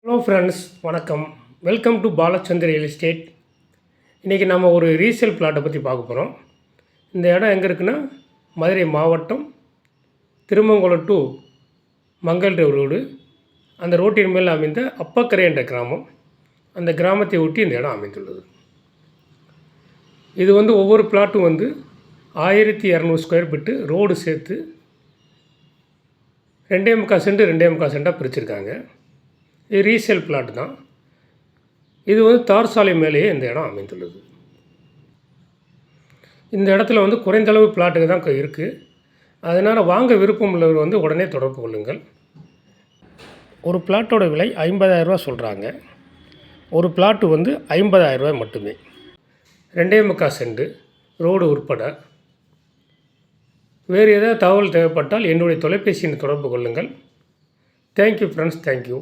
Hello friends, வணக்கம். Welcome to Balachandar real estate. இன்றைக்கி நம்ம ஒரு ரீசேல் பிளாட்டை பற்றி பார்க்க போகிறோம். இந்த இடம் எங்கே இருக்குன்னா, மதுரை மாவட்டம் திருமங்கலம் டு மங்கல்டேவ் ரோடு. அந்த ரோட்டின் மேல் அமைந்த அப்பக்கரை என்ற கிராமம். அந்த கிராமத்தை ஒட்டி இந்த இடம் அமைந்துள்ளது. இது ஒவ்வொரு பிளாட்டும் 1200 ஸ்கொயர் ஃபீட்டு ரோடு சேர்த்து 2.25 சென்ட் 2.25 சென்ட்டாக பிரிச்சுருக்காங்க. இது ரீசேல் பிளாட் தான். இது தார் சாலை மேலேயே இந்த இடம் அமைந்துள்ளது. இந்த இடத்துல குறைந்த அளவு பிளாட்டுக்கு தான் இருக்குது. அதனால் வாங்க விருப்பம் உள்ளவர் உடனே தொடர்பு கொள்ளுங்கள். ஒரு பிளாட்டோட விலை 50,000 சொல்கிறாங்க. ஒரு பிளாட்டு 50,000 மட்டுமே. 2.25 சென்ட் ரோடு உட்பட. வேறு ஏதாவது தகவல் தேவைப்பட்டால் என்னுடைய தொலைபேசியின் தொடர்பு கொள்ளுங்கள். Thank you friends, thank you.